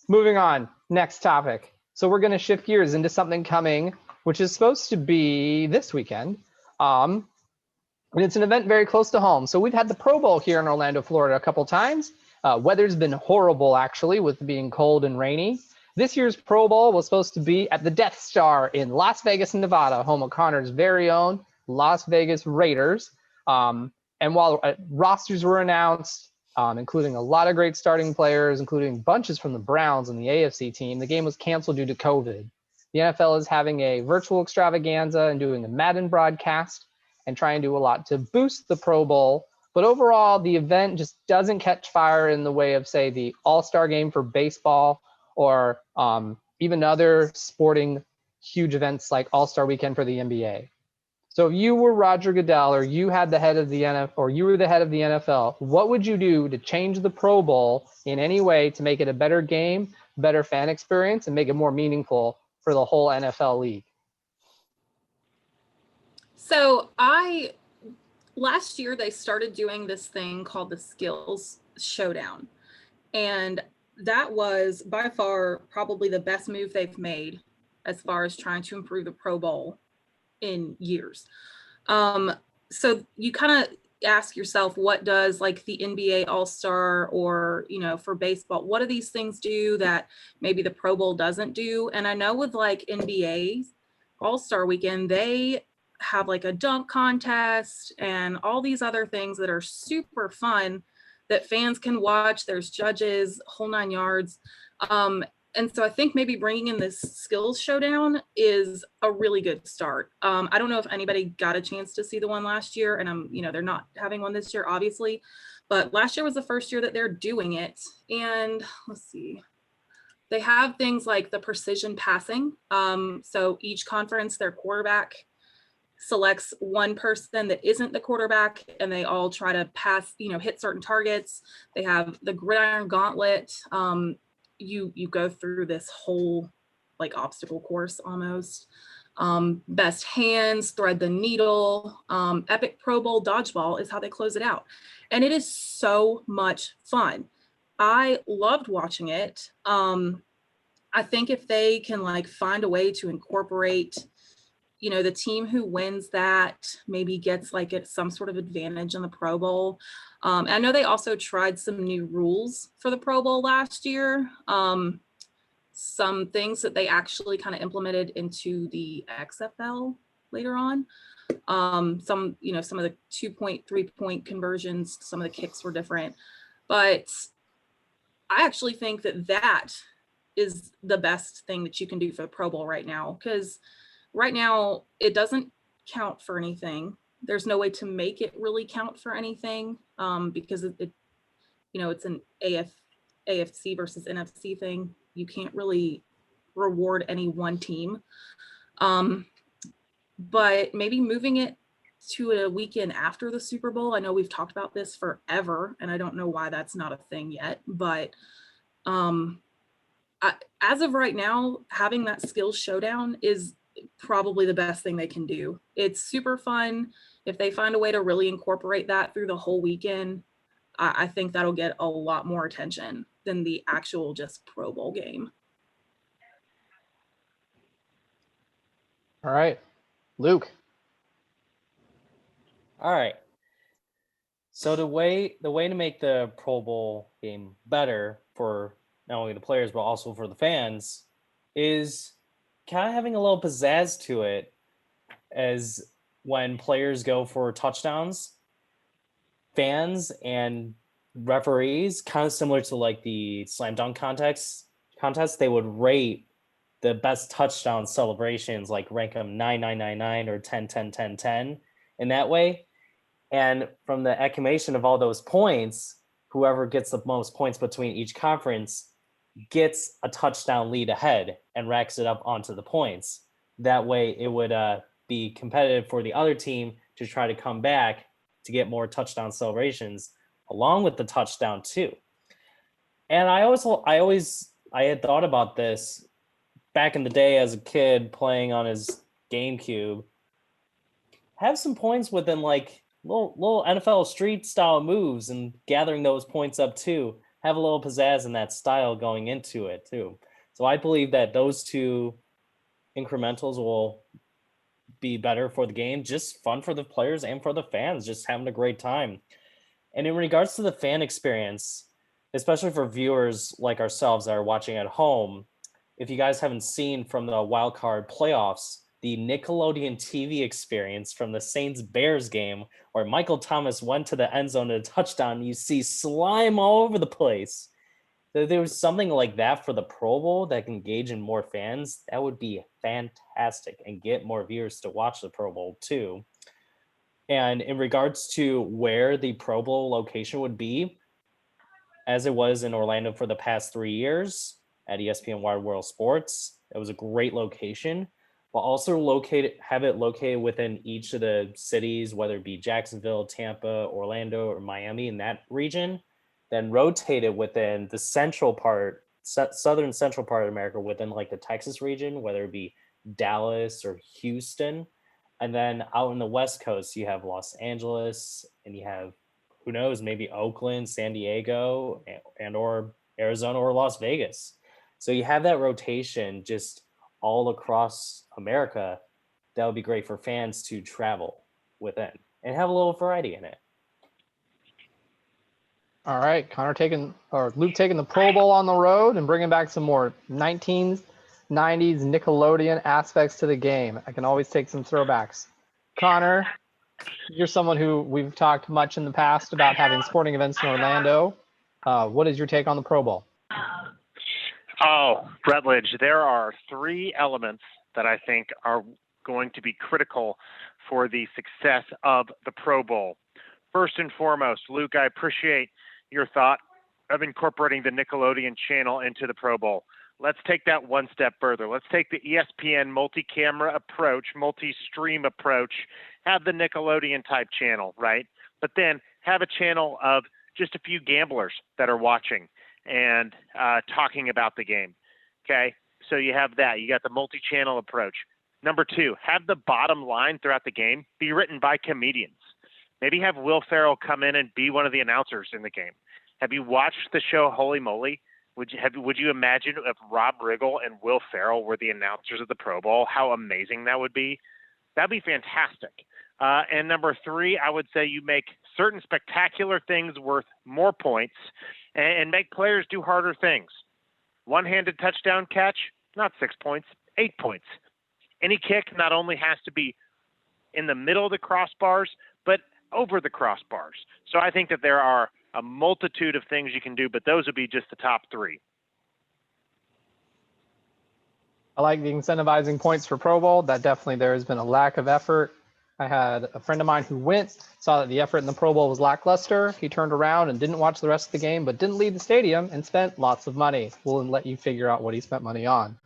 Moving on, next topic. So we're going to shift gears into something coming, which is supposed to be this weekend. And it's an event very close to home. So we've had the Pro Bowl here in Orlando, Florida a couple times. Weather's been horrible, actually, with being cold and rainy. This year's Pro Bowl was supposed to be at the Death Star in Las Vegas, Nevada, home of Connor's very own Las Vegas Raiders. And while rosters were announced, including a lot of great starting players, including bunches from the Browns and the AFC team, the game was canceled due to COVID. The NFL is having a virtual extravaganza and doing a Madden broadcast and trying to do a lot to boost the Pro Bowl. But overall, the event just doesn't catch fire in the way of, say, the All-Star game for baseball or even other sporting huge events like All-Star Weekend for the NBA. So if you were Roger Goodell or you had the head of the NFL or you were the head of the NFL, what would you do to change the Pro Bowl in any way to make it a better game, better fan experience, and make it more meaningful for the whole NFL league? So last year they started doing this thing called the Skills Showdown. And that was by far probably the best move they've made as far as trying to improve the Pro Bowl in years. So you kind of ask yourself, what does like the NBA All-Star or, for baseball, what do these things do that maybe the Pro Bowl doesn't do? And I know with like NBA All-Star Weekend, they have like a dunk contest and all these other things that are super fun that fans can watch. There's judges, whole 9 yards. And so I think maybe bringing in this Skills Showdown is a really good start. I don't know if anybody got a chance to see the one last year, and they're not having one this year, obviously, but last year was the first year that they're doing it. And let's see, they have things like the precision passing. So each conference, their quarterback selects one person that isn't the quarterback, and they all try to pass, hit certain targets. They have the gridiron gauntlet. You go through this whole like obstacle course almost. Best hands, thread the needle, epic Pro Bowl dodgeball is how they close it out. And it is so much fun. I loved watching it. I think if they can like find a way to incorporate, the team who wins that maybe gets like some sort of advantage in the Pro Bowl. I know they also tried some new rules for the Pro Bowl last year. Some things that they actually kind of implemented into the XFL later on. Some of the 2-point, 3-point conversions, some of the kicks were different. But I actually think that is the best thing that you can do for the Pro Bowl right now, because right now it doesn't count for anything. There's no way to make it really count for anything because it's an AFC versus NFC thing. You can't really reward any one team. But maybe moving it to a weekend after the Super Bowl. I know we've talked about this forever, and I don't know why that's not a thing yet, but as of right now, having that Skills Showdown is probably the best thing they can do. It's super fun. If they find a way to really incorporate that through the whole weekend, I think that'll get a lot more attention than the actual just Pro Bowl game. All right, Luke. All right. So the way to make the Pro Bowl game better for not only the players but also for the fans is kind of having a little pizzazz to it, as when players go for touchdowns, fans and referees, kind of similar to like the slam dunk contest, they would rate the best touchdown celebrations, like rank them 9 or 10 in that way. And from the accumulation of all those points, whoever gets the most points between each conference gets a touchdown lead ahead and racks it up onto the points. That way it would be competitive for the other team to try to come back to get more touchdown celebrations along with the touchdown too. And I had thought about this back in the day as a kid playing on his GameCube. Have some points within like little NFL street style moves and gathering those points up too. have a little pizzazz in that style going into it too. So I believe that those two incrementals will be better for the game, just fun for the players and for the fans, just having a great time. And in regards to the fan experience, especially for viewers like ourselves that are watching at home, if you guys haven't seen from the wild card playoffs, the Nickelodeon TV experience from the Saints Bears game, where Michael Thomas went to the end zone and a touchdown, you see slime all over the place. If there was something like that for the Pro Bowl that can engage in more fans, that would be fantastic and get more viewers to watch the Pro Bowl too. And in regards to where the Pro Bowl location would be, as it was in Orlando for the past 3 years at ESPN Wide World Sports, it was a great location. But also have it located within each of the cities, whether it be Jacksonville, Tampa, Orlando, or Miami in that region, then rotate it within the central part, southern central part of America, within like the Texas region, whether it be Dallas or Houston. And then out in the West Coast, you have Los Angeles, and you have, who knows, maybe Oakland, San Diego, and or Arizona or Las Vegas. So you have that rotation just all across America. That would be great for fans to travel within and have a little variety in it. All right, Luke taking the Pro Bowl on the road and bringing back some more 1990s Nickelodeon aspects to the game. I can always take some throwbacks. Connor, you're someone who we've talked much in the past about having sporting events in Orlando. What is your take on the Pro Bowl? Oh, Rutledge, there are 3 elements that I think are going to be critical for the success of the Pro Bowl. First and foremost, Luke, I appreciate your thought of incorporating the Nickelodeon channel into the Pro Bowl. Let's take that one step further. Let's take the ESPN multi-camera approach, multi-stream approach, have the Nickelodeon type channel, right? But then have a channel of just a few gamblers that are watching and talking about the game, okay? So you have that. You got the multi-channel approach. Number 2, have the bottom line throughout the game be written by comedians. Maybe have Will Ferrell come in and be one of the announcers in the game. Have you watched the show Holy Moly? Would you imagine if Rob Riggle and Will Ferrell were the announcers of the Pro Bowl? How amazing that would be. That'd be fantastic. And number 3, I would say you make certain spectacular things worth more points and make players do harder things. One-handed touchdown catch, not 6 points, 8 points. Any kick not only has to be in the middle of the crossbars, but over the crossbars. So I think that there are a multitude of things you can do, but those would be just the top 3. I like the incentivizing points for Pro Bowl. That definitely there has been a lack of effort. I had a friend of mine who went, saw that the effort in the Pro Bowl was lackluster. He turned around and didn't watch the rest of the game, but didn't leave the stadium and spent lots of money. We'll let you figure out what he spent money on.